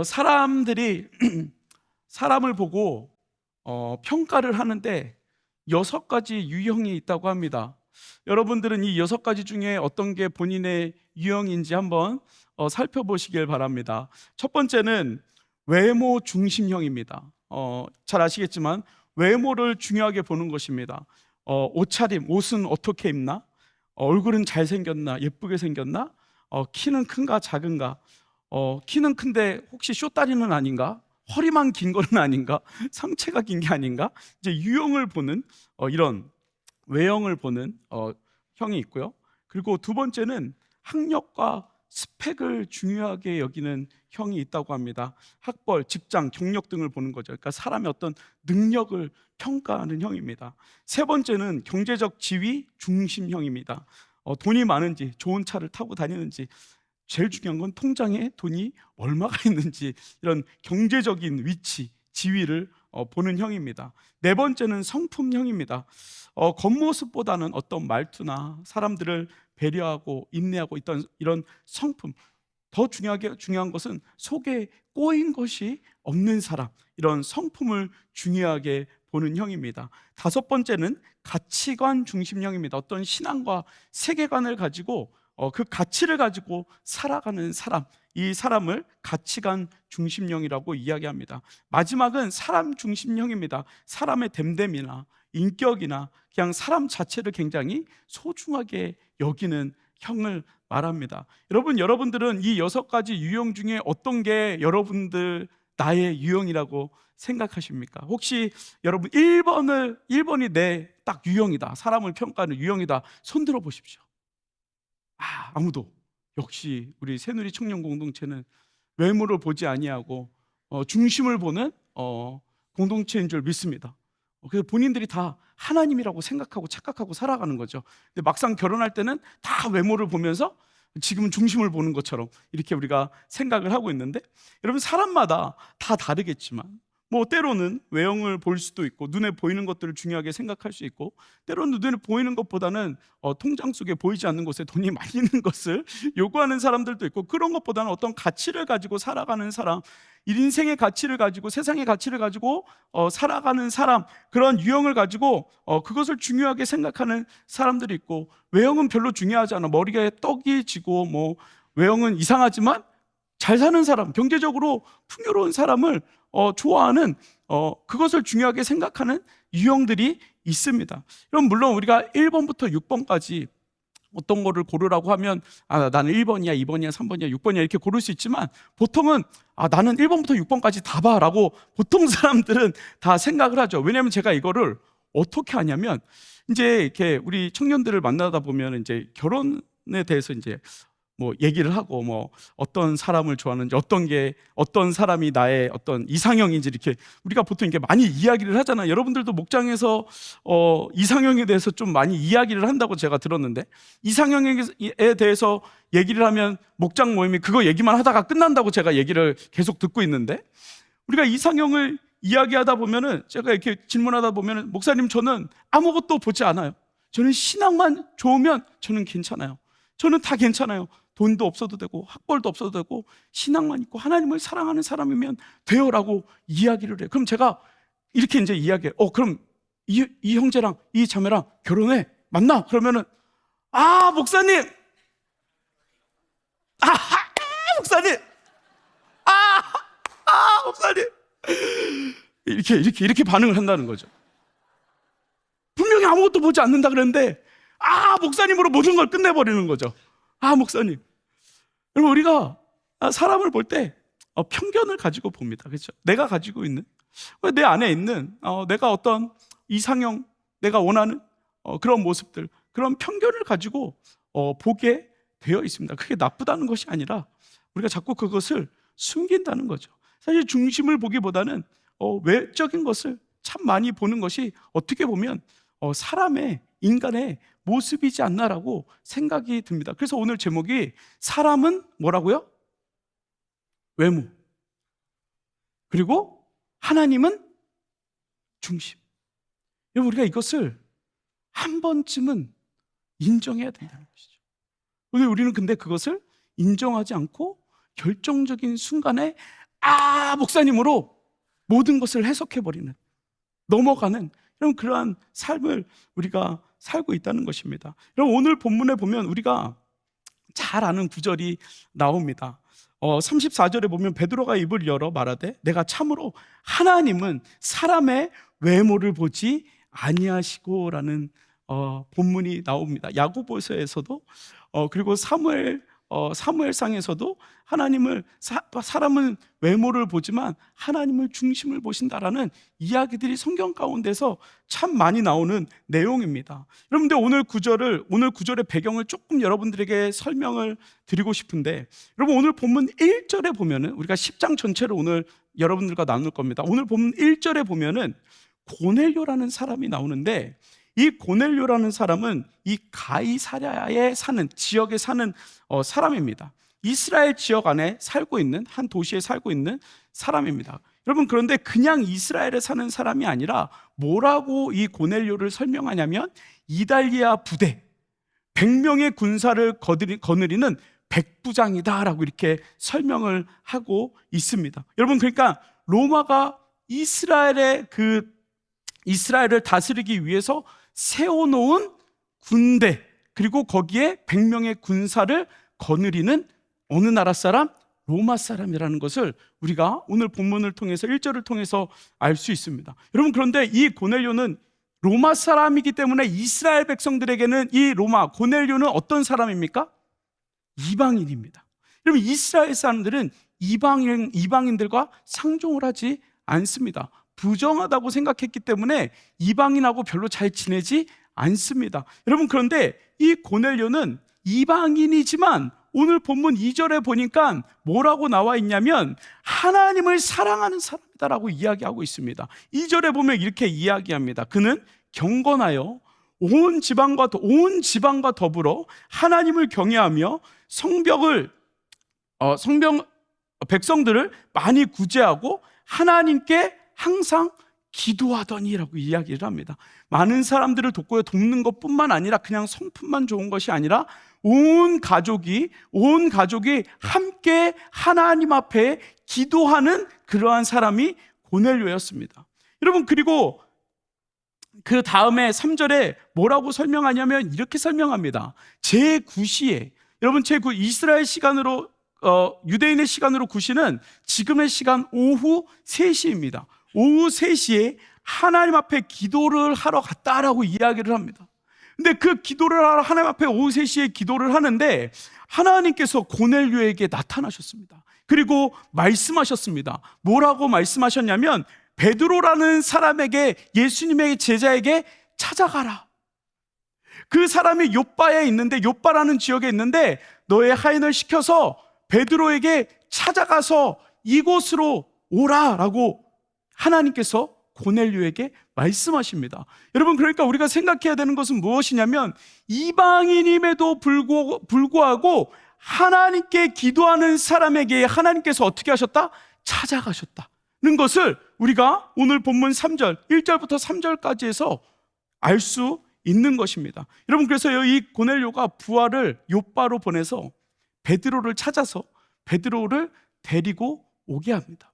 사람들이 사람을 보고 평가를 하는데 6가지 유형이 있다고 합니다. 여러분들은 이 6가지 중에 어떤 게 본인의 유형인지 한번 살펴보시길 바랍니다. 첫 번째는 외모 중심형입니다. 잘 아시겠지만 외모를 중요하게 보는 것입니다. 옷차림, 옷은 어떻게 입나? 얼굴은 잘생겼나? 예쁘게 생겼나? 키는 큰가 작은가? 키는 큰데 혹시 쇼다리는 아닌가? 허리만 긴 거는 아닌가? 상체가 긴 게 아닌가? 이제 유형을 보는 이런 외형을 보는 형이 있고요. 그리고 두 번째는 학력과 스펙을 중요하게 여기는 형이 있다고 합니다. 학벌, 직장, 경력 등을 보는 거죠. 그러니까 사람의 어떤 능력을 평가하는 형입니다. 세 번째는 경제적 지위 중심형입니다. 돈이 많은지, 좋은 차를 타고 다니는지, 제일 중요한 건 통장에 돈이 얼마가 있는지, 이런 경제적인 위치, 지위를 보는 형입니다. 네 번째는 성품형입니다. 겉모습보다는 어떤 말투나 사람들을 배려하고 인내하고 있던 이런 성품, 더 중요한 것은 속에 꼬인 것이 없는 사람, 이런 성품을 중요하게 보는 형입니다. 다섯 번째는 가치관 중심형입니다. 어떤 신앙과 세계관을 가지고 그 가치를 가지고 살아가는 사람, 이 사람을 가치관 중심형이라고 이야기합니다. 마지막은 사람 중심형입니다. 사람의 됨됨이나 인격이나 그냥 사람 자체를 굉장히 소중하게 여기는 형을 말합니다. 여러분들은 이 6가지 유형 중에 어떤 게 여러분들 나의 유형이라고 생각하십니까? 혹시 여러분 1번이 내 딱 유형이다, 사람을 평가하는 유형이다, 손 들어 보십시오. 아무도. 역시 우리 새누리 청년 공동체는 외모를 보지 아니하고 중심을 보는 공동체인 줄 믿습니다. 그래서 본인들이 다 하나님이라고 생각하고 착각하고 살아가는 거죠. 근데 막상 결혼할 때는 다 외모를 보면서 지금은 중심을 보는 것처럼 이렇게 우리가 생각을 하고 있는데, 여러분 사람마다 다 다르겠지만 때로는 외형을 볼 수도 있고 눈에 보이는 것들을 중요하게 생각할 수 있고, 때로는 눈에 보이는 것보다는 통장 속에 보이지 않는 곳에 돈이 많이 있는 것을 요구하는 사람들도 있고, 그런 것보다는 어떤 가치를 가지고 살아가는 사람, 인생의 가치를 가지고 세상의 가치를 가지고 살아가는 사람, 그런 유형을 가지고 그것을 중요하게 생각하는 사람들이 있고, 외형은 별로 중요하지 않아, 머리가 떡이 지고 외형은 이상하지만 잘 사는 사람, 경제적으로 풍요로운 사람을 좋아하는 그것을 중요하게 생각하는 유형들이 있습니다. 그럼 물론 우리가 1번부터 6번까지 어떤 거를 고르라고 하면 나는 1번이야, 2번이야, 3번이야, 6번이야 이렇게 고를 수 있지만, 보통은 나는 1번부터 6번까지 다 봐라고 보통 사람들은 다 생각을 하죠. 왜냐하면 제가 이거를 어떻게 하냐면, 이제 이렇게 우리 청년들을 만나다 보면 이제 결혼에 대해서 이제 얘기를 하고 어떤 사람을 좋아하는지, 어떤 사람이 나의 어떤 이상형인지 이렇게 우리가 보통 이렇게 많이 이야기를 하잖아요. 여러분들도 목장에서 이상형에 대해서 좀 많이 이야기를 한다고 제가 들었는데, 이상형에 대해서 얘기를 하면 목장 모임이 그거 얘기만 하다가 끝난다고 제가 얘기를 계속 듣고 있는데, 우리가 이상형을 이야기하다 보면은, 제가 이렇게 질문하다 보면은, 목사님 저는 아무것도 보지 않아요. 저는 신앙만 좋으면 저는 괜찮아요. 저는 다 괜찮아요. 돈도 없어도 되고 학벌도 없어도 되고 신앙만 있고 하나님을 사랑하는 사람이면 돼요라고 이야기를 해요. 그럼 제가 이렇게 이제 이야기해요. 그럼 이 형제랑 이 자매랑 결혼해, 만나. 그러면은 목사님, 목사님, 목사님, 이렇게 반응을 한다는 거죠. 분명히 아무것도 보지 않는다 그랬는데 목사님으로 모든 걸 끝내버리는 거죠. 목사님. 여러분, 우리가 사람을 볼 때 편견을 가지고 봅니다. 그렇죠? 내가 가지고 있는, 내 안에 있는 내가 어떤 이상형, 내가 원하는 그런 모습들, 그런 편견을 가지고 보게 되어 있습니다. 그게 나쁘다는 것이 아니라 우리가 자꾸 그것을 숨긴다는 거죠. 사실 중심을 보기보다는 외적인 것을 참 많이 보는 것이 어떻게 보면 사람의, 인간의 모습이지 않나라고 생각이 듭니다. 그래서 오늘 제목이 사람은 뭐라고요? 외모. 그리고 하나님은 중심. 우리가 이것을 한 번쯤은 인정해야 된다는 것이죠. 우리는 근데 그것을 인정하지 않고 결정적인 순간에 목사님으로 모든 것을 해석해버리는, 넘어가는 그러한 삶을 우리가 살고 있다는 것입니다. 여러분, 오늘 본문에 보면 우리가 잘 아는 구절이 나옵니다. 34절에 보면 베드로가 입을 열어 말하되 내가 참으로 하나님은 사람의 외모를 보지 아니하시고라는 본문이 나옵니다. 야고보서에서도 그리고 사무엘상에서도 하나님을 사람은 외모를 보지만 하나님을 중심을 보신다라는 이야기들이 성경 가운데서 참 많이 나오는 내용입니다. 여러분들 오늘 구절의 배경을 조금 여러분들에게 설명을 드리고 싶은데, 여러분 오늘 본문 1절에 보면은 우리가 10장 전체를 오늘 여러분들과 나눌 겁니다. 오늘 본문 1절에 보면은 고넬료라는 사람이 나오는데, 이 고넬료라는 사람은 이 가이사랴에 사는 지역에 사는 사람입니다. 이스라엘 지역 안에 살고 있는 한 도시에 살고 있는 사람입니다. 여러분, 그런데 그냥 이스라엘에 사는 사람이 아니라 뭐라고 이 고넬료를 설명하냐면 이달리아 부대 100명의 군사를 거느리는 백부장이다라고 이렇게 설명을 하고 있습니다. 여러분, 그러니까 로마가 이스라엘을 다스리기 위해서 세워놓은 군대, 그리고 거기에 100명의 군사를 거느리는 어느 나라 사람? 로마 사람이라는 것을 우리가 오늘 본문을 통해서 1절을 통해서 알 수 있습니다. 여러분, 그런데 이 고넬료는 로마 사람이기 때문에 이스라엘 백성들에게는 이 고넬료는 어떤 사람입니까? 이방인입니다. 여러분, 이스라엘 사람들은 이방인들과 상종을 하지 않습니다. 부정하다고 생각했기 때문에 이방인하고 별로 잘 지내지 않습니다. 여러분, 그런데 이 고넬료는 이방인이지만 오늘 본문 2절에 보니까 뭐라고 나와 있냐면 하나님을 사랑하는 사람이다라고 이야기하고 있습니다. 2절에 보면 이렇게 이야기합니다. 그는 경건하여 온 지방과 더불어 하나님을 경외하며 백성들을 많이 구제하고 하나님께 항상 기도하더니라고 이야기를 합니다. 많은 사람들을 돕는 것뿐만 아니라 그냥 성품만 좋은 것이 아니라 온 가족이 함께 하나님 앞에 기도하는 그러한 사람이 고넬료였습니다. 여러분, 그리고 그 다음에 3절에 뭐라고 설명하냐면 이렇게 설명합니다. 제9시에, 여러분, 이스라엘 시간으로 유대인의 시간으로 9시는 지금의 시간 오후 3시입니다. 오후 3시에 하나님 앞에 기도를 하러 갔다라고 이야기를 합니다. 근데 그 기도를 하러 하나님 앞에 오후 3시에 기도를 하는데 하나님께서 고넬료에게 나타나셨습니다. 그리고 말씀하셨습니다. 뭐라고 말씀하셨냐면 베드로라는 사람에게, 예수님의 제자에게 찾아가라. 그 사람이 요빠라는 지역에 있는데 너의 하인을 시켜서 베드로에게 찾아가서 이곳으로 오라라고 하나님께서 고넬료에게 말씀하십니다. 여러분, 그러니까 우리가 생각해야 되는 것은 무엇이냐면 이방인임에도 불구하고 하나님께 기도하는 사람에게 하나님께서 어떻게 하셨다? 찾아가셨다는 것을 우리가 오늘 본문 3절, 1절부터 3절까지에서 알 수 있는 것입니다. 여러분, 그래서 이 고넬료가 부하를 요빠로 보내서 베드로를 찾아서 베드로를 데리고 오게 합니다.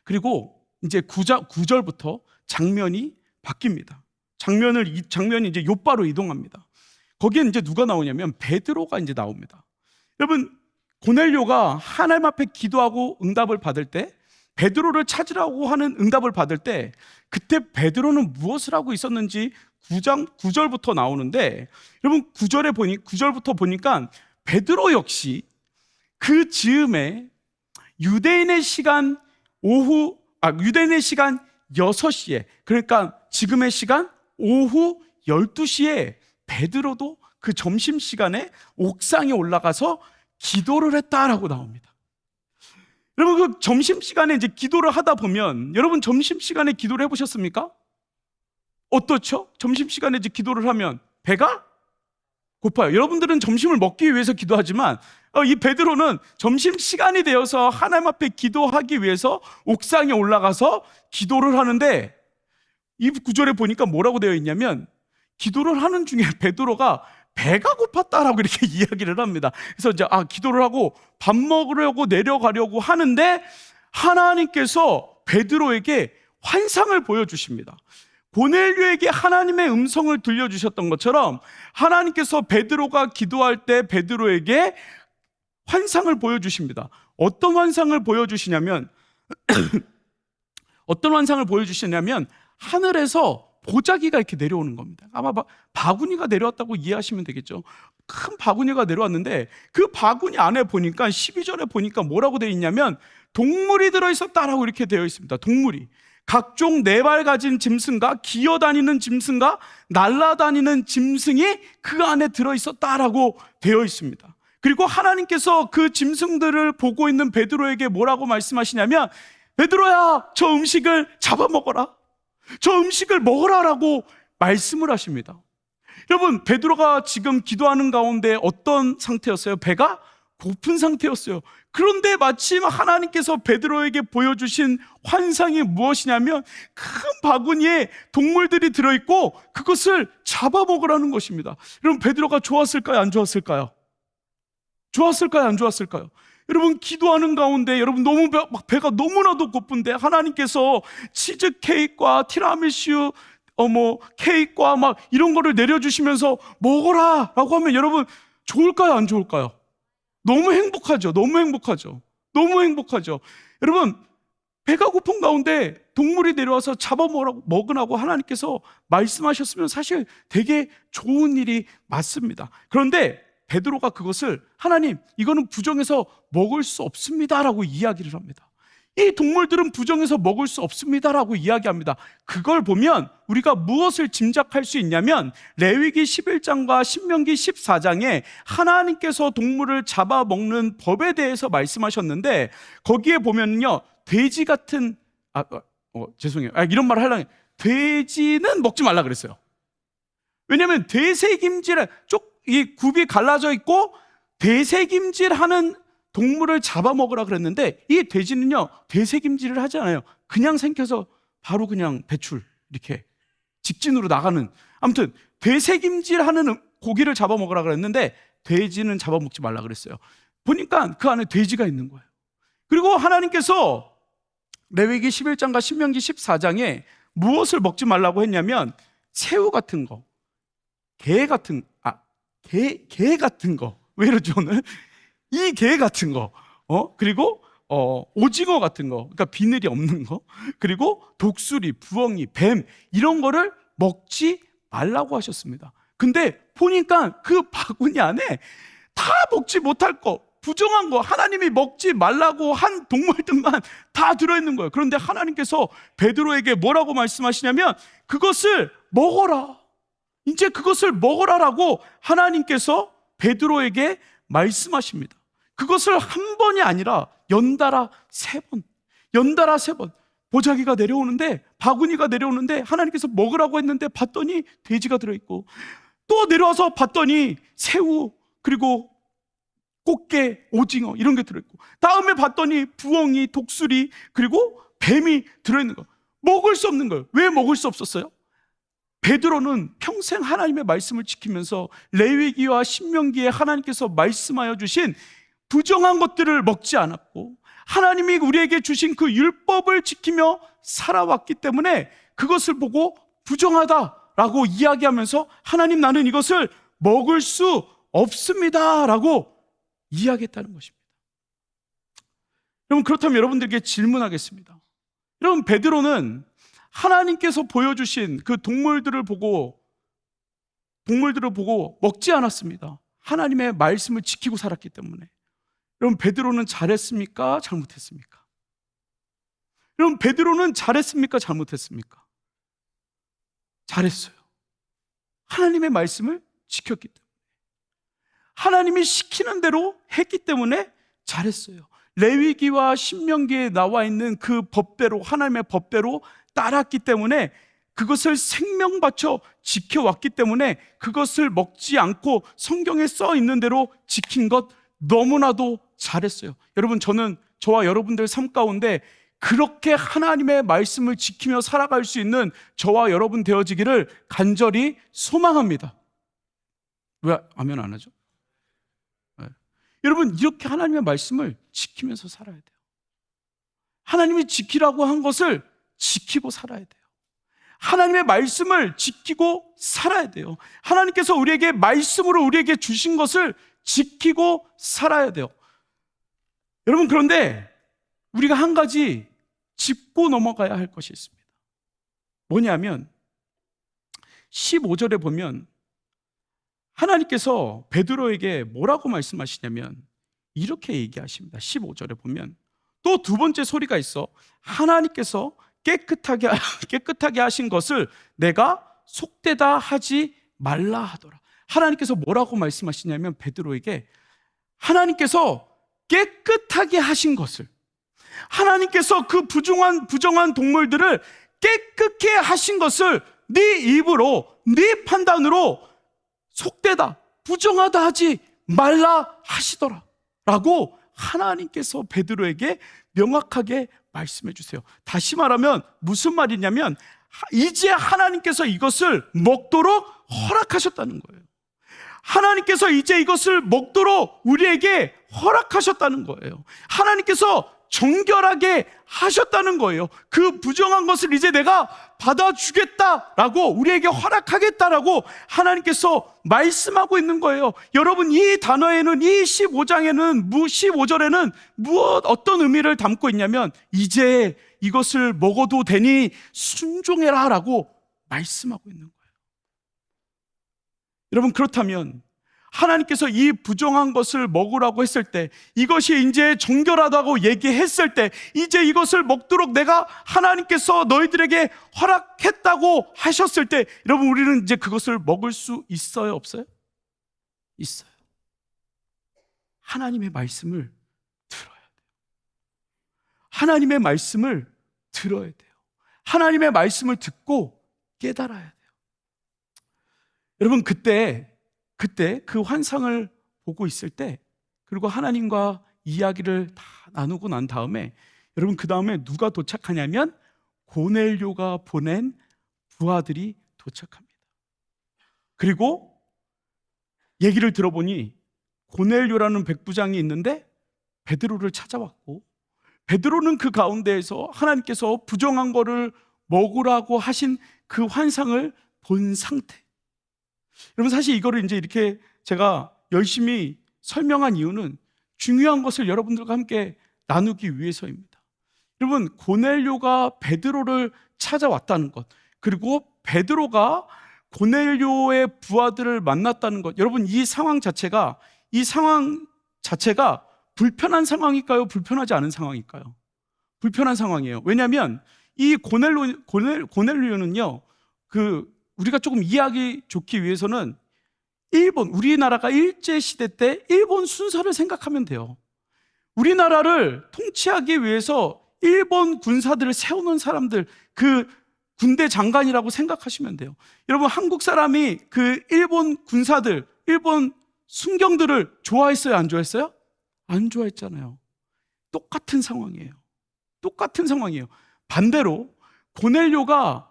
그리고 이제 9절부터 장면이 바뀝니다. 장면이 이제 요빠로 이동합니다. 거기에 이제 누가 나오냐면 베드로가 이제 나옵니다. 여러분, 고넬료가 하나님 앞에 기도하고 응답을 받을 때, 베드로를 찾으라고 하는 응답을 받을 때, 그때 베드로는 무엇을 하고 있었는지 9절부터 나오는데, 여러분 9절부터 보니까 베드로 역시 그 즈음에 유대인의 시간 6시에, 그러니까 지금의 시간 오후 12시에 베드로도 그 점심시간에 옥상에 올라가서 기도를 했다라고 나옵니다. 여러분, 그 점심시간에 이제 기도를 하다 보면, 여러분 점심시간에 기도를 해보셨습니까? 어떻죠? 점심시간에 이제 기도를 하면 배가 고파요. 여러분들은 점심을 먹기 위해서 기도하지만 이 베드로는 점심시간이 되어서 하나님 앞에 기도하기 위해서 옥상에 올라가서 기도를 하는데, 이 구절에 보니까 뭐라고 되어 있냐면 기도를 하는 중에 베드로가 배가 고팠다라고 이렇게 이야기를 합니다. 그래서 이제 기도를 하고 밥 먹으려고 내려가려고 하는데 하나님께서 베드로에게 환상을 보여주십니다. 고넬료에게 하나님의 음성을 들려주셨던 것처럼 하나님께서 베드로가 기도할 때 베드로에게 환상을 보여주십니다. 어떤 환상을 보여주시냐면 하늘에서 보자기가 이렇게 내려오는 겁니다. 아마 바구니가 내려왔다고 이해하시면 되겠죠. 큰 바구니가 내려왔는데 그 바구니 안에 보니까 12절에 보니까 뭐라고 되어 있냐면 동물이 들어있었다라고 이렇게 되어 있습니다. 동물이 각종 네 발 가진 짐승과 기어다니는 짐승과 날아다니는 짐승이 그 안에 들어있었다라고 되어 있습니다. 그리고 하나님께서 그 짐승들을 보고 있는 베드로에게 뭐라고 말씀하시냐면 베드로야, 저 음식을 잡아먹어라, 저 음식을 먹어라라고 말씀을 하십니다. 여러분, 베드로가 지금 기도하는 가운데 어떤 상태였어요? 배가 고픈 상태였어요. 그런데 마침 하나님께서 베드로에게 보여주신 환상이 무엇이냐면 큰 바구니에 동물들이 들어있고 그것을 잡아먹으라는 것입니다. 여러분, 베드로가 좋았을까요? 안 좋았을까요? 좋았을까요? 안 좋았을까요? 여러분, 기도하는 가운데 여러분 너무 배가 너무나도 고픈데 하나님께서 치즈 케이크와 티라미슈 케이크와 막 이런 거를 내려주시면서 먹어라 라고 하면 여러분 좋을까요? 안 좋을까요? 너무 행복하죠. 너무 행복하죠. 너무 행복하죠. 여러분, 배가 고픈 가운데 동물이 내려와서 먹으라고 하나님께서 말씀하셨으면 사실 되게 좋은 일이 맞습니다. 그런데 베드로가 그것을 하나님, 이거는 부정해서 먹을 수 없습니다라고 이야기를 합니다. 이 동물들은 부정해서 먹을 수 없습니다라고 이야기합니다. 그걸 보면 우리가 무엇을 짐작할 수 있냐면 레위기 11장과 신명기 14장에 하나님께서 동물을 잡아먹는 법에 대해서 말씀하셨는데 거기에 보면요, 돼지 같은 죄송해요. 이런 말을 하려면 돼지는 먹지 말라 그랬어요. 왜냐하면 되새김질에 이 굽이 갈라져 있고 되새김질하는 동물을 잡아먹으라 그랬는데 이 돼지는요, 되새김질을 하지 않아요. 그냥 생겨서 바로 그냥 배출, 이렇게 직진으로 나가는, 아무튼 되새김질하는 고기를 잡아먹으라 그랬는데 돼지는 잡아먹지 말라 그랬어요. 보니까 그 안에 돼지가 있는 거예요. 그리고 하나님께서 레위기 11장과 신명기 14장에 무엇을 먹지 말라고 했냐면 새우 같은 거, 개 같은 거. 왜 이러죠 오늘? 이 개 같은 거, 그리고 오징어 같은 거, 그러니까 비늘이 없는 거, 그리고 독수리, 부엉이, 뱀 이런 거를 먹지 말라고 하셨습니다. 근데 보니까 그 바구니 안에 다 먹지 못할 거, 부정한 거, 하나님이 먹지 말라고 한 동물들만 다 들어있는 거예요. 그런데 하나님께서 베드로에게 뭐라고 말씀하시냐면 그것을 먹어라, 이제 그것을 먹어라라고 하나님께서 베드로에게 말씀하십니다. 그것을 한 번이 아니라 연달아 세 번 보자기가 내려오는데, 바구니가 내려오는데 하나님께서 먹으라고 했는데 봤더니 돼지가 들어있고, 또 내려와서 봤더니 새우, 그리고 꽃게, 오징어 이런 게 들어있고, 다음에 봤더니 부엉이, 독수리, 그리고 뱀이 들어있는 거. 먹을 수 없는 거예요. 왜 먹을 수 없었어요? 베드로는 평생 하나님의 말씀을 지키면서 레위기와 신명기에 하나님께서 말씀하여 주신 부정한 것들을 먹지 않았고 하나님이 우리에게 주신 그 율법을 지키며 살아왔기 때문에 그것을 보고 부정하다라고 이야기하면서 하나님, 나는 이것을 먹을 수 없습니다라고 이야기했다는 것입니다. 여러분, 그렇다면 여러분들에게 질문하겠습니다. 여러분, 베드로는 하나님께서 보여주신 그 동물들을 보고 먹지 않았습니다. 하나님의 말씀을 지키고 살았기 때문에. 여러분, 베드로는 잘했습니까? 잘못했습니까? 여러분, 베드로는 잘했습니까? 잘못했습니까? 잘했어요. 하나님의 말씀을 지켰기 때문에, 하나님이 시키는 대로 했기 때문에 잘했어요. 레위기와 신명기에 나와 있는 그 법대로, 하나님의 법대로 따랐기 때문에, 그것을 생명 바쳐 지켜왔기 때문에 그것을 먹지 않고 성경에 써 있는 대로 지킨 것 너무나도 잘했어요. 여러분, 저는 저와 여러분들 삶 가운데 그렇게 하나님의 말씀을 지키며 살아갈 수 있는 저와 여러분 되어지기를 간절히 소망합니다. 왜 아멘 안 하죠? 네. 여러분, 이렇게 하나님의 말씀을 지키면서 살아야 돼요. 하나님이 지키라고 한 것을 지키고 살아야 돼요. 하나님의 말씀을 지키고 살아야 돼요. 하나님께서 우리에게 말씀으로 우리에게 주신 것을 지키고 살아야 돼요. 여러분, 그런데 우리가 한 가지 짚고 넘어가야 할 것이 있습니다. 뭐냐면 15절에 보면 하나님께서 베드로에게 뭐라고 말씀하시냐면 이렇게 얘기하십니다. 15절에 보면 또 두 번째 소리가 있어. 하나님께서 깨끗하게 하신 것을 내가 속되다 하지 말라 하더라. 하나님께서 뭐라고 말씀하시냐면 베드로에게 하나님께서 깨끗하게 하신 것을, 하나님께서 그 부정한 동물들을 깨끗게 하신 것을 네 입으로, 네 판단으로 속되다, 부정하다 하지 말라 하시더라 라고 하나님께서 베드로에게 명확하게 말씀해 주세요. 다시 말하면 무슨 말이냐면 이제 하나님께서 이것을 먹도록 허락하셨다는 거예요. 하나님께서 이제 이것을 먹도록 우리에게 허락하셨다는 거예요. 하나님께서 정결하게 하셨다는 거예요. 그 부정한 것을 이제 내가 받아주겠다라고, 우리에게 허락하겠다라고 하나님께서 말씀하고 있는 거예요. 여러분, 이 단어에는, 이 15절에는 어떤 의미를 담고 있냐면 이제 이것을 먹어도 되니 순종해라 라고 말씀하고 있는 거예요. 여러분, 그렇다면 하나님께서 이 부정한 것을 먹으라고 했을 때, 이것이 이제 정결하다고 얘기했을 때, 이제 이것을 먹도록 내가 하나님께서 너희들에게 허락했다고 하셨을 때, 여러분, 우리는 이제 그것을 먹을 수 있어요, 없어요? 있어요. 하나님의 말씀을 들어야 돼요. 하나님의 말씀을 들어야 돼요. 하나님의 말씀을 듣고 깨달아야 돼요. 여러분, 그때 그 환상을 보고 있을 때, 그리고 하나님과 이야기를 다 나누고 난 다음에, 여러분, 그 다음에 누가 도착하냐면 고넬료가 보낸 부하들이 도착합니다. 그리고 얘기를 들어보니 고넬료라는 백부장이 있는데 베드로를 찾아왔고, 베드로는 그 가운데에서 하나님께서 부정한 거를 먹으라고 하신 그 환상을 본 상태. 여러분, 사실 이거를 이제 이렇게 제가 열심히 설명한 이유는 중요한 것을 여러분들과 함께 나누기 위해서입니다. 여러분, 고넬료가 베드로를 찾아왔다는 것, 그리고 베드로가 고넬료의 부하들을 만났다는 것, 여러분, 이 상황 자체가 불편한 상황일까요? 불편하지 않은 상황일까요? 불편한 상황이에요. 왜냐하면 이 고넬료는요, 우리가 조금 이해하기 좋기 위해서는 우리나라가 일제시대 때 일본 순사를 생각하면 돼요. 우리나라를 통치하기 위해서 일본 군사들을 세우는 사람들, 그 군대 장관이라고 생각하시면 돼요. 여러분, 한국 사람이 그 일본 군사들, 일본 순경들을 좋아했어요? 안 좋아했어요? 안 좋아했잖아요. 똑같은 상황이에요. 반대로 고넬료가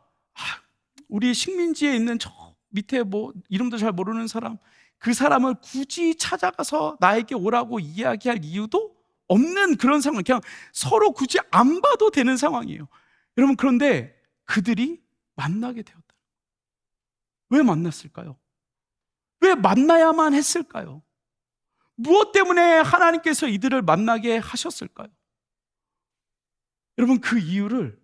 우리 식민지에 있는 저 밑에 이름도 잘 모르는 사람, 그 사람을 굳이 찾아가서 나에게 오라고 이야기할 이유도 없는 그런 상황, 그냥 서로 굳이 안 봐도 되는 상황이에요. 여러분, 그런데 그들이 만나게 되었다. 왜 만났을까요? 왜 만나야만 했을까요? 무엇 때문에 하나님께서 이들을 만나게 하셨을까요? 여러분, 그 이유를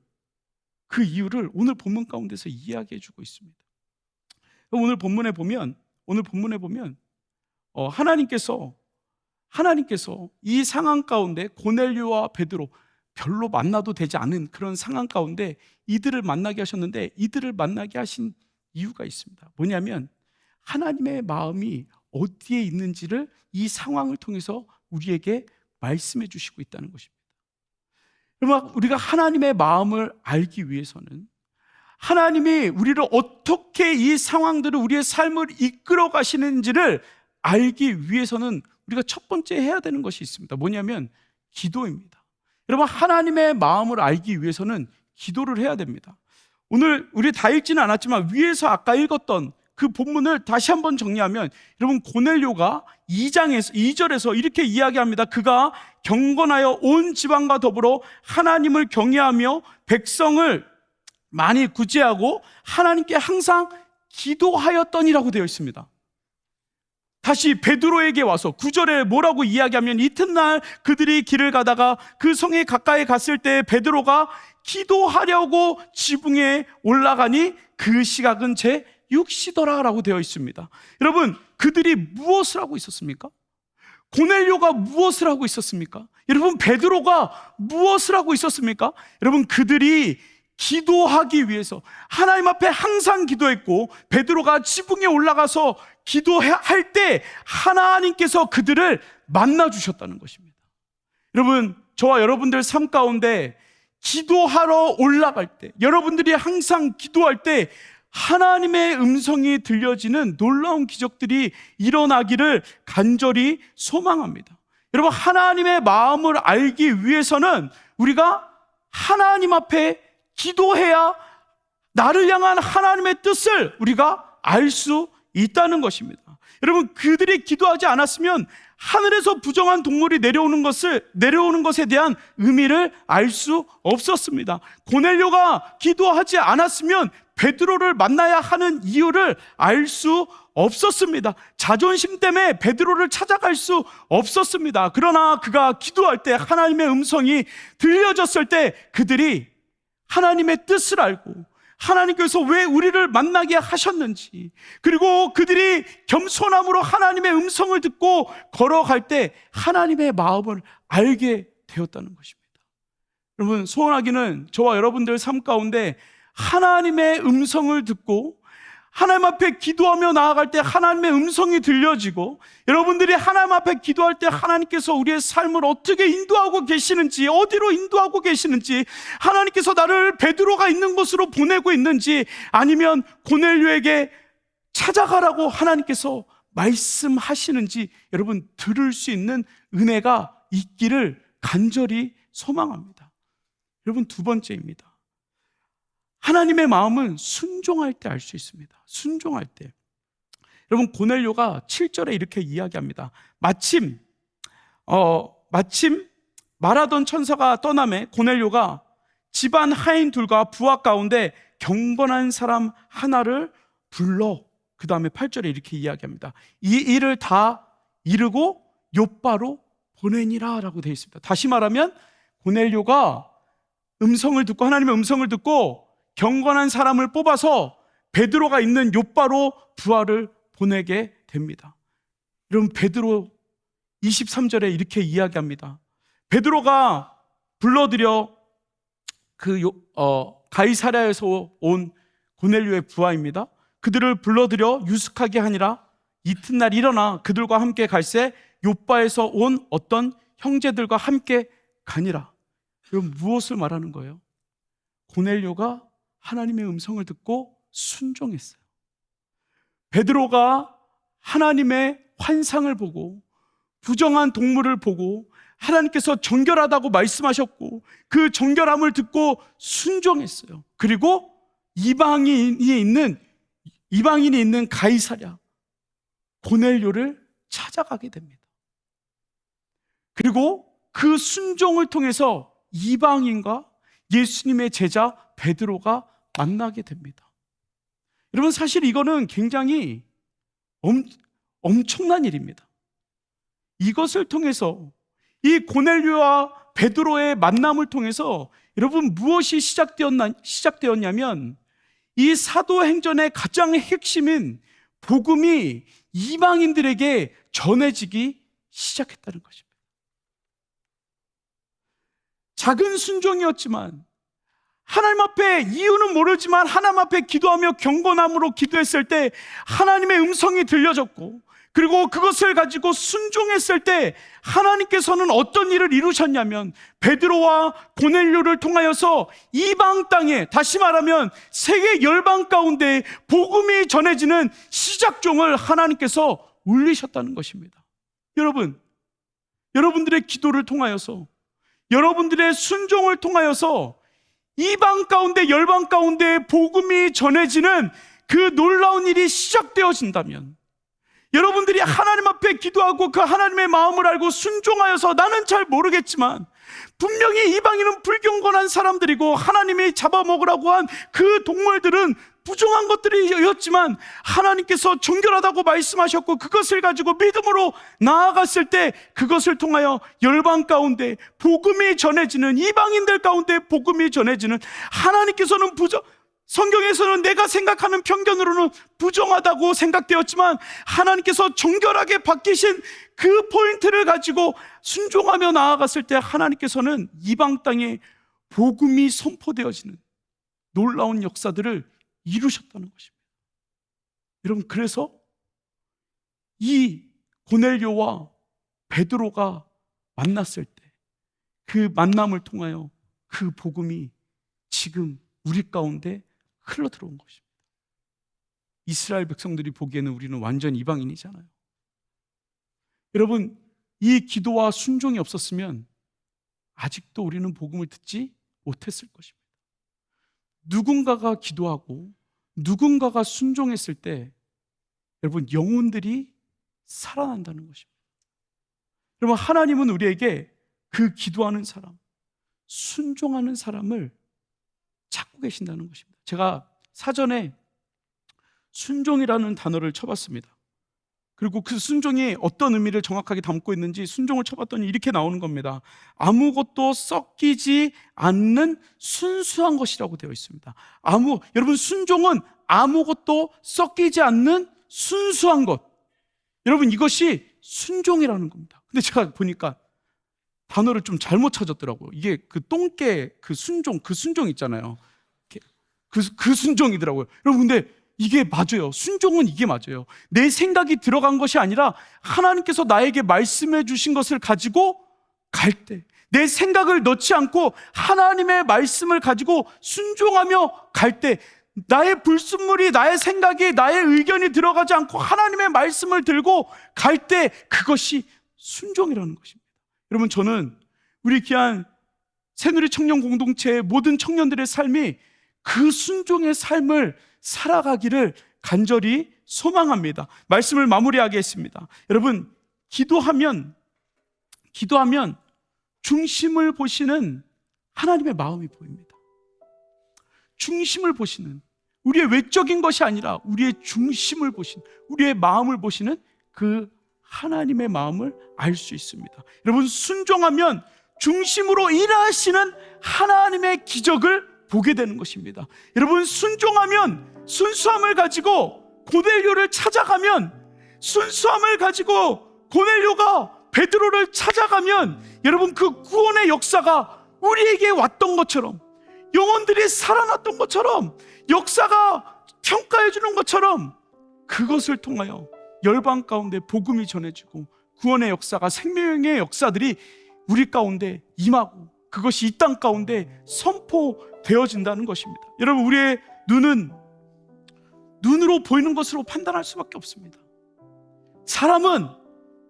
오늘 본문 가운데서 이야기해 주고 있습니다. 오늘 본문에 보면 하나님께서 이 상황 가운데 고넬료와 베드로, 별로 만나도 되지 않은 그런 상황 가운데 이들을 만나게 하셨는데, 이들을 만나게 하신 이유가 있습니다. 뭐냐면 하나님의 마음이 어디에 있는지를 이 상황을 통해서 우리에게 말씀해 주시고 있다는 것입니다. 여러분, 우리가 하나님의 마음을 알기 위해서는, 하나님이 우리를 어떻게 이 상황들을, 우리의 삶을 이끌어 가시는지를 알기 위해서는 우리가 첫 번째 해야 되는 것이 있습니다. 뭐냐면 기도입니다. 여러분, 하나님의 마음을 알기 위해서는 기도를 해야 됩니다. 오늘 우리 다 읽지는 않았지만 위에서 아까 읽었던 그 본문을 다시 한번 정리하면 여러분 고넬료가 2절에서 이렇게 이야기합니다. 그가 경건하여 온 지방과 더불어 하나님을 경외하며 백성을 많이 구제하고 하나님께 항상 기도하였더니라고 되어 있습니다. 다시 베드로에게 와서 9절에 뭐라고 이야기하면 이튿날 그들이 길을 가다가 그 성에 가까이 갔을 때 베드로가 기도하려고 지붕에 올라가니 그 시각은 제 6시더라 라고 되어 있습니다. 여러분, 그들이 무엇을 하고 있었습니까? 고넬료가 무엇을 하고 있었습니까? 여러분, 베드로가 무엇을 하고 있었습니까? 여러분, 그들이 기도하기 위해서 하나님 앞에 항상 기도했고, 베드로가 지붕에 올라가서 기도할 때 하나님께서 그들을 만나주셨다는 것입니다. 여러분, 저와 여러분들 삶 가운데 기도하러 올라갈 때, 여러분들이 항상 기도할 때 하나님의 음성이 들려지는 놀라운 기적들이 일어나기를 간절히 소망합니다. 여러분, 하나님의 마음을 알기 위해서는 우리가 하나님 앞에 기도해야 나를 향한 하나님의 뜻을 우리가 알 수 있다는 것입니다. 여러분, 그들이 기도하지 않았으면 하늘에서 부정한 동물이 내려오는 것에 대한 의미를 알 수 없었습니다. 고넬료가 기도하지 않았으면 베드로를 만나야 하는 이유를 알 수 없었습니다. 자존심 때문에 베드로를 찾아갈 수 없었습니다. 그러나 그가 기도할 때 하나님의 음성이 들려졌을 때 그들이 하나님의 뜻을 알고 하나님께서 왜 우리를 만나게 하셨는지, 그리고 그들이 겸손함으로 하나님의 음성을 듣고 걸어갈 때 하나님의 마음을 알게 되었다는 것입니다. 여러분, 소원하기는 저와 여러분들 삶 가운데 하나님의 음성을 듣고 하나님 앞에 기도하며 나아갈 때 하나님의 음성이 들려지고, 여러분들이 하나님 앞에 기도할 때 하나님께서 우리의 삶을 어떻게 인도하고 계시는지, 어디로 인도하고 계시는지, 하나님께서 나를 베드로가 있는 곳으로 보내고 있는지, 아니면 고넬료에게 찾아가라고 하나님께서 말씀하시는지 여러분 들을 수 있는 은혜가 있기를 간절히 소망합니다. 여러분, 두 번째입니다. 하나님의 마음은 순종할 때 알 수 있습니다. 순종할 때. 여러분, 고넬료가 7절에 이렇게 이야기합니다. 마침 말하던 천사가 떠나매 고넬료가 집안 하인 둘과 부하 가운데 경건한 사람 하나를 불러, 그 다음에 8절에 이렇게 이야기합니다. 이 일을 다 이루고 요바로 보내니라 라고 되어 있습니다. 다시 말하면 고넬료가 음성을 듣고, 하나님의 음성을 듣고 경건한 사람을 뽑아서 베드로가 있는 요바로 부하를 보내게 됩니다. 여러분, 베드로 23절에 이렇게 이야기합니다. 베드로가 불러들여 가이사랴에서 온 고넬료의 부하입니다. 그들을 불러들여 유숙하게 하니라. 이튿날 일어나 그들과 함께 갈새 요바에서 온 어떤 형제들과 함께 가니라. 여러분, 무엇을 말하는 거예요? 고넬료가 하나님의 음성을 듣고 순종했어요. 베드로가 하나님의 환상을 보고 부정한 동물을 보고 하나님께서 정결하다고 말씀하셨고 그 정결함을 듣고 순종했어요. 그리고 이방인이 있는 가이사랴 고넬료를 찾아가게 됩니다. 그리고 그 순종을 통해서 이방인과 예수님의 제자 베드로가 만나게 됩니다. 여러분, 사실 이거는 굉장히 엄청난 일입니다. 이것을 통해서, 이 고넬료와 베드로의 만남을 통해서 여러분 무엇이 시작되었냐면 이 사도행전의 가장 핵심인 복음이 이방인들에게 전해지기 시작했다는 것입니다. 작은 순종이었지만, 하나님 앞에 이유는 모르지만 하나님 앞에 기도하며 경건함으로 기도했을 때 하나님의 음성이 들려졌고, 그리고 그것을 가지고 순종했을 때 하나님께서는 어떤 일을 이루셨냐면 베드로와 고넬료를 통하여서 이방 땅에, 다시 말하면 세계 열방 가운데 복음이 전해지는 시작종을 하나님께서 울리셨다는 것입니다. 여러분, 여러분들의 기도를 통하여서, 여러분들의 순종을 통하여서 이방 가운데 열방 가운데 복음이 전해지는 그 놀라운 일이 시작되어진다면, 여러분들이 하나님 앞에 기도하고 그 하나님의 마음을 알고 순종하여서, 나는 잘 모르겠지만 분명히 이방인은 불경건한 사람들이고 하나님이 잡아먹으라고 한 그 동물들은 부정한 것들이었지만 하나님께서 정결하다고 말씀하셨고 그것을 가지고 믿음으로 나아갔을 때 그것을 통하여 열방 가운데 복음이 전해지는, 이방인들 가운데 복음이 전해지는, 하나님께서는 성경에서는 내가 생각하는 편견으로는 부정하다고 생각되었지만 하나님께서 정결하게 바뀌신 그 포인트를 가지고 순종하며 나아갔을 때 하나님께서는 이방 땅에 복음이 선포되어지는 놀라운 역사들을 이루셨다는 것입니다. 여러분, 그래서 이 고넬료와 베드로가 만났을 때 그 만남을 통하여 그 복음이 지금 우리 가운데 흘러 들어온 것입니다. 이스라엘 백성들이 보기에는 우리는 완전 이방인이잖아요. 여러분, 이 기도와 순종이 없었으면 아직도 우리는 복음을 듣지 못했을 것입니다. 누군가가 기도하고 누군가가 순종했을 때 여러분, 영혼들이 살아난다는 것입니다. 여러분, 하나님은 우리에게 그 기도하는 사람, 순종하는 사람을 찾고 계신다는 것입니다. 제가 사전에 순종이라는 단어를 쳐봤습니다. 그리고 그 순종이 어떤 의미를 정확하게 담고 있는지 순종을 쳐봤더니 이렇게 나오는 겁니다. 아무것도 섞이지 않는 순수한 것이라고 되어 있습니다. 여러분, 순종은 아무것도 섞이지 않는 순수한 것, 여러분, 이것이 순종이라는 겁니다. 근데 제가 보니까 단어를 좀 잘못 찾았더라고요. 이게 그 똥개 그 순종 있잖아요. 그 순종이더라고요. 여러분, 근데 이게 맞아요. 순종은 이게 맞아요. 내 생각이 들어간 것이 아니라 하나님께서 나에게 말씀해 주신 것을 가지고 갈 때, 내 생각을 넣지 않고 하나님의 말씀을 가지고 순종하며 갈 때, 나의 불순물이, 나의 생각이, 나의 의견이 들어가지 않고 하나님의 말씀을 들고 갈 때 그것이 순종이라는 것입니다. 여러분, 저는 우리 귀한 새누리 청년 공동체의 모든 청년들의 삶이 그 순종의 삶을 살아가기를 간절히 소망합니다. 말씀을 마무리하겠습니다. 여러분, 기도하면 중심을 보시는 하나님의 마음이 보입니다. 중심을 보시는, 우리의 외적인 것이 아니라 우리의 중심을 보시는, 우리의 마음을 보시는 그 하나님의 마음을 알 수 있습니다. 여러분, 순종하면 중심으로 일하시는 하나님의 기적을 보게 되는 것입니다. 여러분, 순종하면, 순수함을 가지고 고넬료를 찾아가면, 순수함을 가지고 고넬료가 베드로를 찾아가면, 여러분, 그 구원의 역사가 우리에게 왔던 것처럼, 영혼들이 살아났던 것처럼, 역사가 평가해 주는 것처럼 그것을 통하여 열방 가운데 복음이 전해지고 구원의 역사가, 생명의 역사들이 우리 가운데 임하고 그것이 이 땅 가운데 선포되어진다는 것입니다. 여러분, 우리의 눈은 눈으로 보이는 것으로 판단할 수밖에 없습니다. 사람은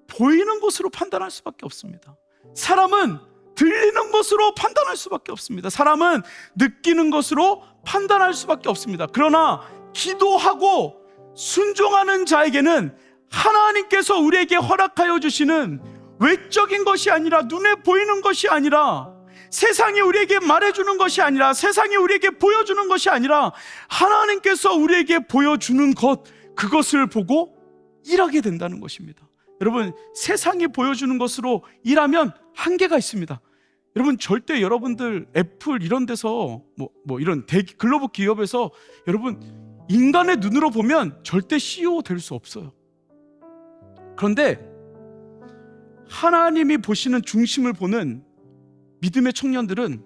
보이는 것으로 판단할 수밖에 없습니다. 사람은 들리는 것으로 판단할 수밖에 없습니다. 사람은 느끼는 것으로 판단할 수밖에 없습니다. 그러나 기도하고 순종하는 자에게는 하나님께서 우리에게 허락하여 주시는 외적인 것이 아니라, 눈에 보이는 것이 아니라, 세상이 우리에게 말해주는 것이 아니라, 세상이 우리에게 보여주는 것이 아니라 하나님께서 우리에게 보여주는 것, 그것을 보고 일하게 된다는 것입니다. 여러분, 세상이 보여주는 것으로 일하면 한계가 있습니다. 여러분, 절대 여러분들 애플 이런 데서 이런 글로벌 기업에서 여러분 인간의 눈으로 보면 절대 CEO 될 수 없어요. 그런데 하나님이 보시는 중심을 보는 믿음의 청년들은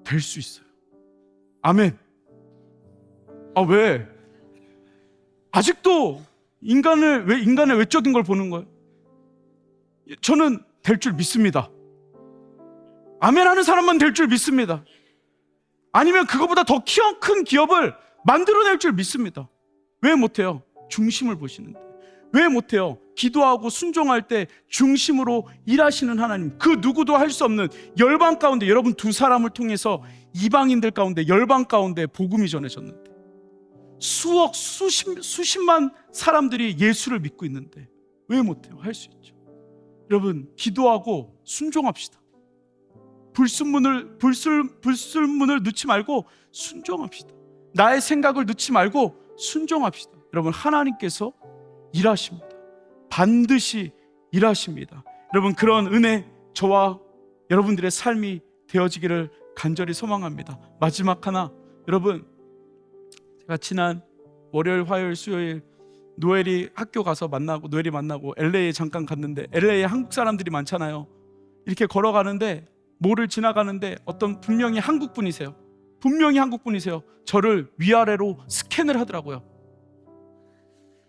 될 수 있어요. 아멘. 왜? 아직도 왜 인간의 외적인 걸 보는 거예요? 저는 될 줄 믿습니다. 아멘 하는 사람만 될 줄 믿습니다. 아니면 그거보다 더 큰 기업을 만들어낼 줄 믿습니다. 왜 못해요? 중심을 보시는데. 왜 못해요? 기도하고 순종할 때 중심으로 일하시는 하나님, 그 누구도 할 수 없는 열방 가운데, 여러분 두 사람을 통해서 이방인들 가운데, 열방 가운데 복음이 전해졌는데 수억, 수십만 사람들이 예수를 믿고 있는데 왜 못해요? 할 수 있죠. 여러분, 기도하고 순종합시다. 불순문을 넣지 말고 순종합시다. 나의 생각을 넣지 말고 순종합시다. 여러분, 하나님께서 일하십니다. 반드시 일하십니다. 여러분, 그런 은혜 저와 여러분들의 삶이 되어지기를 간절히 소망합니다. 마지막 하나, 여러분, 제가 지난 월요일, 화요일, 수요일 노엘이 학교 가서 만나고, 노엘이 만나고 LA에 잠깐 갔는데, LA에 한국 사람들이 많잖아요. 이렇게 걸어가는데, 몰을 지나가는데 분명히 한국 분이세요. 저를 위아래로 스캔을 하더라고요.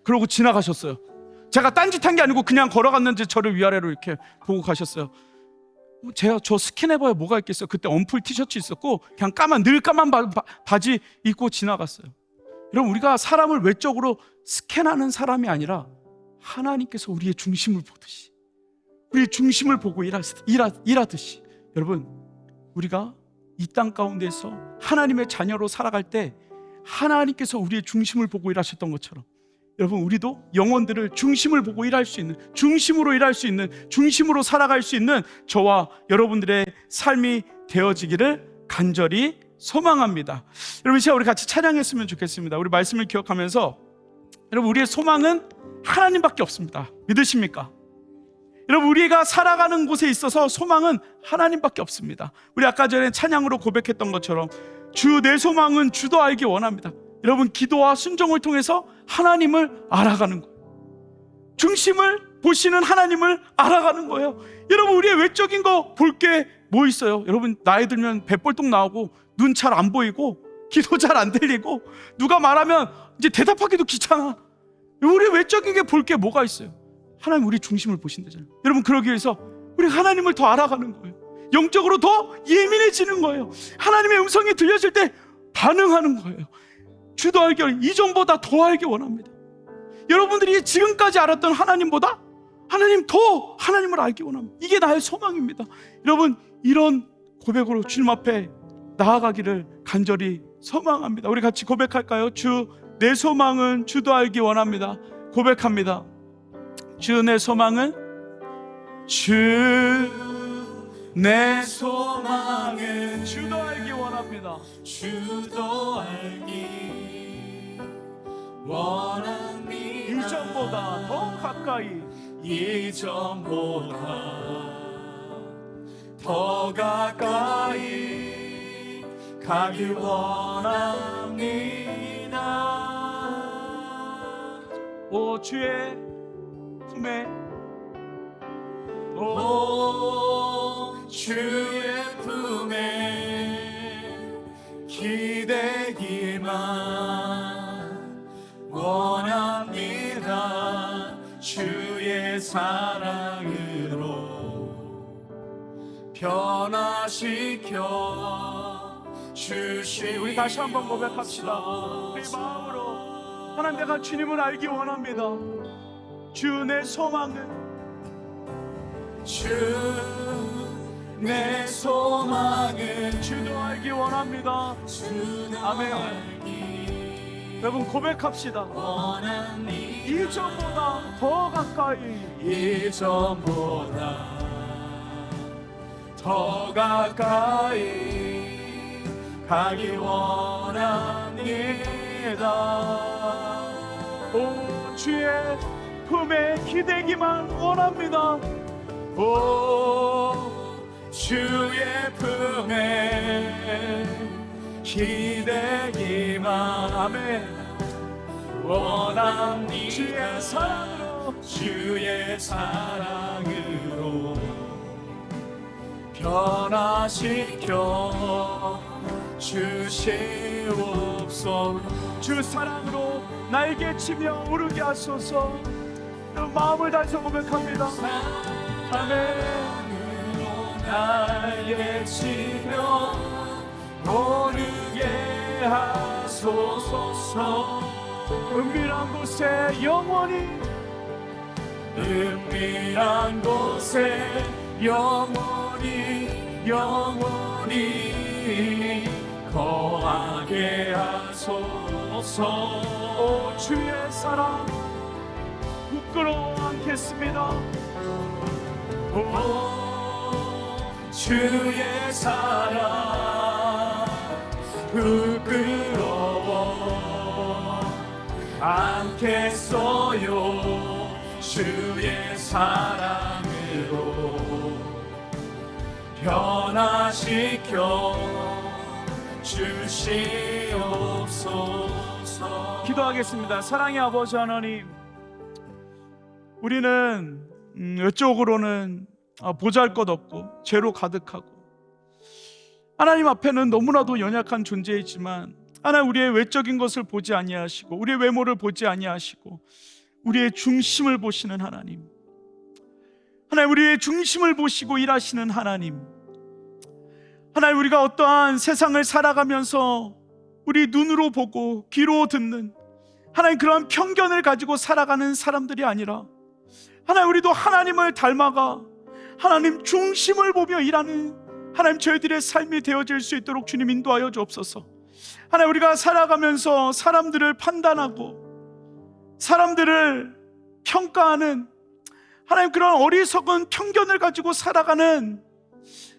그러고 지나가셨어요. 제가 딴짓한 게 아니고 그냥 걸어갔는데 저를 위아래로 이렇게 보고 가셨어요. 저 스캔해봐야 뭐가 있겠어요. 그때 언플 티셔츠 있었고 그냥 늘 까만 바지 입고 지나갔어요. 여러분, 우리가 사람을 외적으로 스캔하는 사람이 아니라 하나님께서 우리의 중심을 보듯이, 우리의 중심을 보고 일하듯이, 여러분, 우리가 이 땅 가운데서 하나님의 자녀로 살아갈 때 하나님께서 우리의 중심을 보고 일하셨던 것처럼, 여러분, 우리도 영혼들을 중심을 보고 일할 수 있는, 중심으로 일할 수 있는, 중심으로 살아갈 수 있는 저와 여러분들의 삶이 되어지기를 간절히 소망합니다. 여러분, 이 시간 우리 같이 찬양했으면 좋겠습니다. 우리 말씀을 기억하면서, 여러분, 우리의 소망은 하나님밖에 없습니다. 믿으십니까? 여러분, 우리가 살아가는 곳에 있어서 소망은 하나님밖에 없습니다. 우리 아까 전에 찬양으로 고백했던 것처럼 주, 내 소망은 주도 알기 원합니다. 여러분, 기도와 순종을 통해서 하나님을 알아가는 거예요. 중심을 보시는 하나님을 알아가는 거예요. 여러분, 우리의 외적인 거 볼 게 뭐 있어요? 여러분, 나이 들면 배볼뚝 나오고 눈 잘 안 보이고 기도 잘 안 들리고 누가 말하면 이제 대답하기도 귀찮아. 우리 외적인 게 볼 게 뭐가 있어요? 하나님 우리 중심을 보신다잖아요. 여러분, 그러기 위해서 우리 하나님을 더 알아가는 거예요. 영적으로 더 예민해지는 거예요. 하나님의 음성이 들려질 때 반응하는 거예요. 주도 알기, 이전보다 더 알기 원합니다. 여러분들이 지금까지 알았던 하나님보다 하나님을 알기 원합니다. 이게 나의 소망입니다. 여러분, 이런 고백으로 주님 앞에 나아가기를 간절히 소망합니다. 우리 같이 고백할까요? 주, 내 소망은 주도 알기 원합니다. 고백합니다. 주, 내 소망은 주, 내 소망은 주도 알기 원합니다. 주도 알기 원합니다. 이전보다 더 가까이, 이전보다 더 가까이 가기 원합니다. 오, 주의 품에, 오, 주의 품에 기대기만 원합니다. 주의 사랑으로 변화시켜 주시. 우리 다시 한번 고백합시다. 우리 마음으로, 하나님, 내가 주님을 알기 원합니다. 주, 내 소망은 주, 내 소망은 주도 알기 원합니다. 아멘. 여러분, 고백합시다. 이전보다 더 가까이, 이전보다 더 가까이 가기 원합니다. 오, 주의 품에 기대기만 원합니다. 오, 주의 품에 기대기만, 아멘, 원합니다. 주의 사랑으로, 주의 사랑으로 변화시켜 주시옵소서. 주 사랑으로 날개 치며 오르게 하소서. 마음을 다해서 고백합니다. 아멘. 날개 치며 오르게 하소서. 은밀한 곳에 영원히, 은밀한 곳에 영원히 거하게 하소서. 오 주의 사랑 부끄러워 않겠습니다. 오 주의 사랑 부끄러워 않겠어요. 주의 사랑으로 변화시켜 주시옵소서. 기도하겠습니다. 사랑의 아버지 하나님, 우리는 외적으로는 보잘것없고 죄로 가득하고 하나님 앞에는 너무나도 연약한 존재이지만 하나님, 우리의 외적인 것을 보지 아니하시고 우리의 외모를 보지 아니하시고 우리의 중심을 보시는 하나님, 하나님 우리의 중심을 보시고 일하시는 하나님, 하나님 우리가 어떠한 세상을 살아가면서 우리 눈으로 보고 귀로 듣는 하나님 그러한 편견을 가지고 살아가는 사람들이 아니라 하나님 우리도 하나님을 닮아가 하나님 중심을 보며 일하는 하나님 저희들의 삶이 되어질 수 있도록 주님 인도하여 주옵소서. 하나님 우리가 살아가면서 사람들을 판단하고 사람들을 평가하는 하나님 그런 어리석은 편견을 가지고 살아가는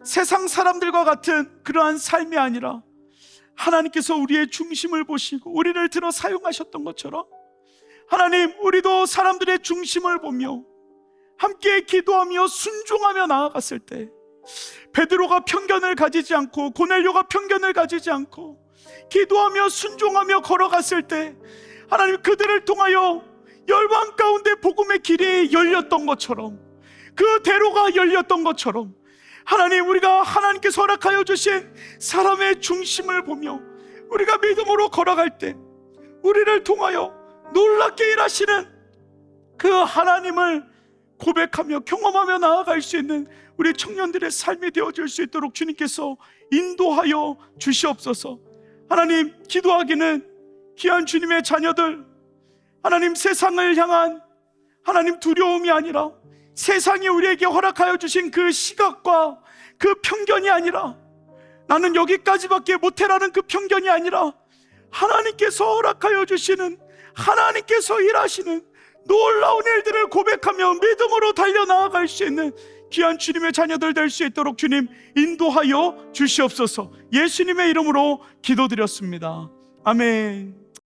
세상 사람들과 같은 그러한 삶이 아니라 하나님께서 우리의 중심을 보시고 우리를 들어 사용하셨던 것처럼 하나님 우리도 사람들의 중심을 보며 함께 기도하며 순종하며 나아갔을 때 베드로가 편견을 가지지 않고 고넬료가 편견을 가지지 않고 기도하며 순종하며 걸어갔을 때 하나님 그들을 통하여 열방 가운데 복음의 길이 열렸던 것처럼 그 대로가 열렸던 것처럼 하나님 우리가 하나님께서 허락하여 주신 사람의 중심을 보며 우리가 믿음으로 걸어갈 때 우리를 통하여 놀랍게 일하시는 그 하나님을 고백하며 경험하며 나아갈 수 있는 우리 청년들의 삶이 되어질 수 있도록 주님께서 인도하여 주시옵소서. 하나님 기도하기는 귀한 주님의 자녀들 하나님 세상을 향한 하나님 두려움이 아니라 세상이 우리에게 허락하여 주신 그 시각과 그 편견이 아니라 나는 여기까지밖에 못해라는 그 편견이 아니라 하나님께서 허락하여 주시는 하나님께서 일하시는 놀라운 일들을 고백하며 믿음으로 달려나아갈 수 있는 귀한 주님의 자녀들 될 수 있도록 주님 인도하여 주시옵소서. 예수님의 이름으로 기도드렸습니다. 아멘.